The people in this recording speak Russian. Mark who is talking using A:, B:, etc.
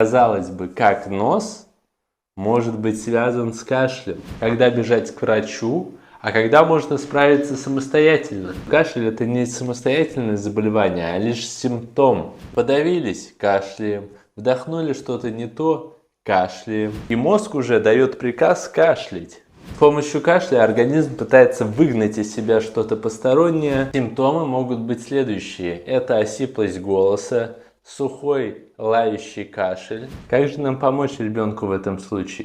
A: Казалось бы, как нос может быть связан с кашлем? Когда бежать к врачу, а когда можно справиться самостоятельно? Кашель – это не самостоятельное заболевание, а лишь симптом. Подавились – кашляем, вдохнули что-то не то – кашляем. И мозг уже дает приказ кашлять. С помощью кашля организм пытается выгнать из себя что-то постороннее. Симптомы могут быть следующие. Это осиплость голоса, сухой лающий кашель. Как же нам помочь ребенку в этом случае?